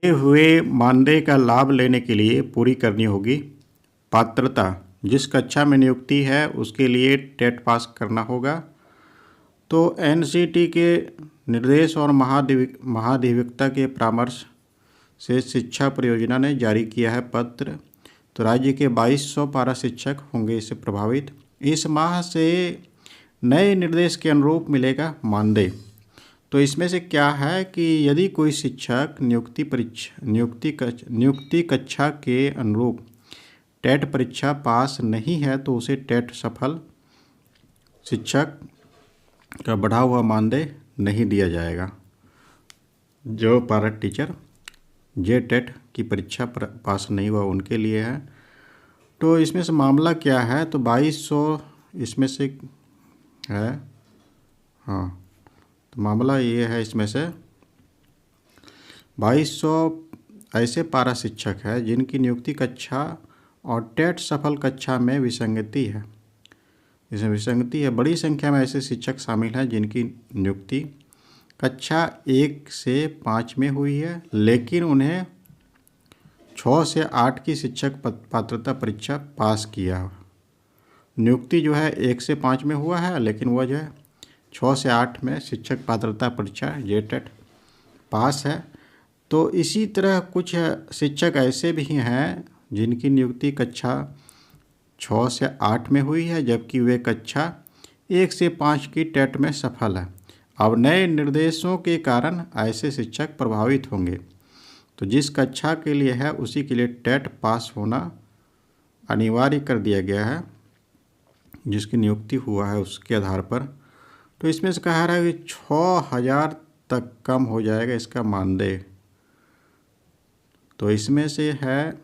दिए हुए मानदेय का लाभ लेने के लिए पूरी करनी होगी पात्रता। जिस कक्षा में नियुक्ति है उसके लिए टेट पास करना होगा। तो एनसीटी के निर्देश और महाधिवक्ता के परामर्श से शिक्षा परियोजना ने जारी किया है पत्र। तो राज्य के 2200 पारा शिक्षक होंगे इससे प्रभावित। इस माह से नए निर्देश के अनुरूप मिलेगा मानदेय। तो इसमें से क्या है कि यदि कोई शिक्षक नियुक्ति कक्षा के अनुरूप टेट परीक्षा पास नहीं है तो उसे टेट सफल शिक्षक का बढ़ा हुआ मानदेय नहीं दिया जाएगा। जो पारा टीचर जे टेट की परीक्षा पास नहीं हुआ उनके लिए है। तो इसमें से मामला क्या है, तो 2200 इसमें से है। हाँ, तो मामला ये है, इसमें से 2200 ऐसे पारा शिक्षक है जिनकी नियुक्ति कक्षा और टेट सफल कक्षा में विसंगति है। इसमें विसंगति है। बड़ी संख्या में ऐसे शिक्षक शामिल हैं जिनकी नियुक्ति कक्षा 1 से 5 में हुई है, लेकिन उन्हें 6 से 8 की शिक्षक पात्रता परीक्षा पास किया। नियुक्ति जो है 1 से 5 में हुआ है, लेकिन वह जो है 6 से 8 में शिक्षक पात्रता परीक्षा जेटेट पास है। तो इसी तरह कुछ शिक्षक ऐसे भी हैं जिनकी नियुक्ति कक्षा 6 से 8 में हुई है, जबकि वे कक्षा 1 से 5 की टेट में सफल है। अब नए निर्देशों के कारण ऐसे शिक्षक प्रभावित होंगे। तो जिस कक्षा के लिए है उसी के लिए टेट पास होना अनिवार्य कर दिया गया है, जिसकी नियुक्ति हुआ है उसके आधार पर। तो इसमें से कहा रहा है कि 6000 तक कम हो जाएगा इसका मानदेय। तो इसमें से है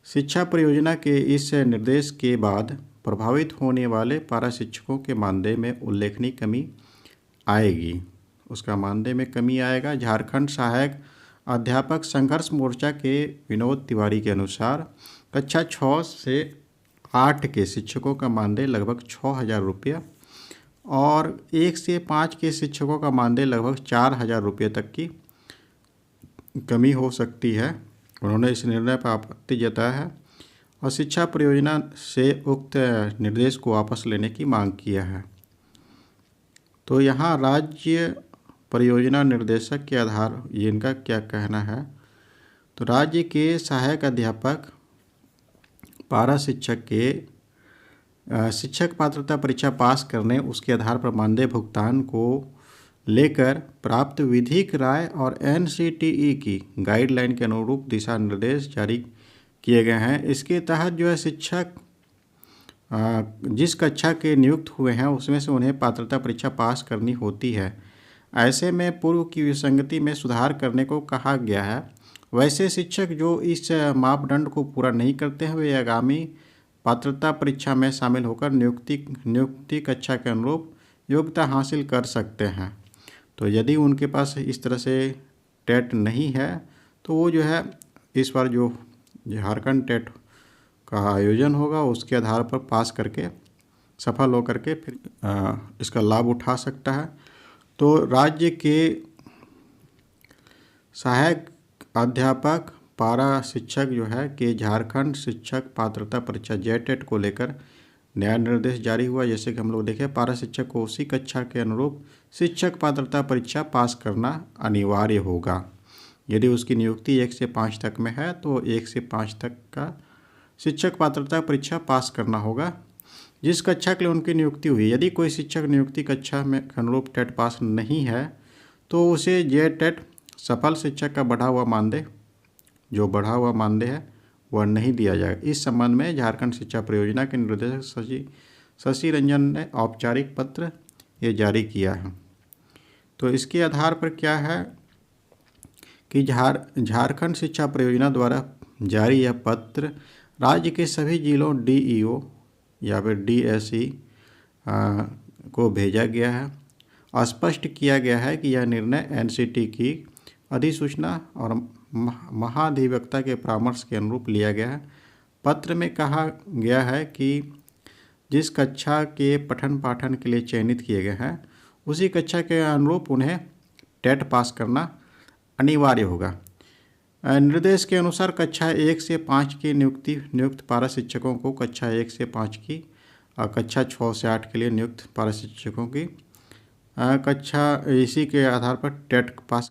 शिक्षा परियोजना के इस निर्देश के बाद प्रभावित होने वाले पारा शिक्षकों के मानदेय में उल्लेखनीय कमी आएगी। उसका मानदेय में कमी आएगा। झारखंड सहायक अध्यापक संघर्ष मोर्चा के विनोद तिवारी के अनुसार कक्षा 6 से 8 के शिक्षकों का मानदेय लगभग 6000 रुपये और 1 से 5 के शिक्षकों का मानदेय लगभग 4000 रुपये तक की कमी हो सकती है। उन्होंने इस निर्णय पर आपत्ति जताया है और शिक्षा परियोजना से उक्त निर्देश को वापस लेने की मांग किया है। तो यहाँ राज्य परियोजना निर्देशक के आधार ये इनका क्या कहना है, तो राज्य के सहायक अध्यापक पारा शिक्षक के शिक्षक पात्रता परीक्षा पास करने उसके आधार पर मानदेय भुगतान को लेकर प्राप्त विधिक राय और एनसीटीई की गाइडलाइन के अनुरूप दिशा निर्देश जारी किए गए हैं। इसके तहत जो है शिक्षक जिस कक्षा के नियुक्त हुए हैं उसमें से उन्हें पात्रता परीक्षा पास करनी होती है। ऐसे में पूर्व की विसंगति में सुधार करने को कहा गया है। वैसे शिक्षक जो इस मापदंड को पूरा नहीं करते हैं वे आगामी पात्रता परीक्षा में शामिल होकर नियुक्ति कक्षा के अनुरूप योग्यता हासिल कर सकते हैं। तो यदि उनके पास इस तरह से टेट नहीं है तो वो जो है इस बार जो झारखंड टेट का आयोजन होगा उसके आधार पर पास करके सफल होकर के फिर इसका लाभ उठा सकता है। तो राज्य के सहायक अध्यापक पारा शिक्षक जो है कि झारखंड शिक्षक पात्रता परीक्षा जेटेट को लेकर नया निर्देश जारी हुआ। जैसे कि हम लोग देखें, पारा शिक्षक को उसी कक्षा के अनुरूप शिक्षक पात्रता परीक्षा पास करना अनिवार्य होगा। यदि उसकी नियुक्ति 1 से 5 तक में है तो 1 से 5 तक का शिक्षक पात्रता परीक्षा पास करना होगा जिस कक्षा के लिए उनकी नियुक्ति हुई। यदि कोई शिक्षक नियुक्ति कक्षा में अनुरूप टेट पास नहीं है तो उसे जे टेट सफल शिक्षक का बढ़ा हुआ मानदेय है वह नहीं दिया जाएगा। इस संबंध में झारखंड शिक्षा परियोजना के निर्देशक शशि रंजन ने औपचारिक पत्र ये जारी किया है। तो इसके आधार पर क्या है कि झारखंड शिक्षा परियोजना द्वारा जारी यह पत्र राज्य के सभी जिलों डीईओ या फिर डीएसई को भेजा गया है। स्पष्ट किया गया है कि यह निर्णय एनसीटी की अधिसूचना और महाधिवक्ता के परामर्श के अनुरूप लिया गया है। पत्र में कहा गया है कि जिस कक्षा के पठन पाठन के लिए चयनित किए गए हैं उसी कक्षा के अनुरूप उन्हें टेट पास करना अनिवार्य होगा। निर्देश के अनुसार कक्षा 1 से 5 की नियुक्त पारा शिक्षकों को कक्षा 1 से 5 की और कक्षा 6 से 8 के लिए नियुक्त पारा शिक्षकों की कक्षा इसी के आधार पर टेट पास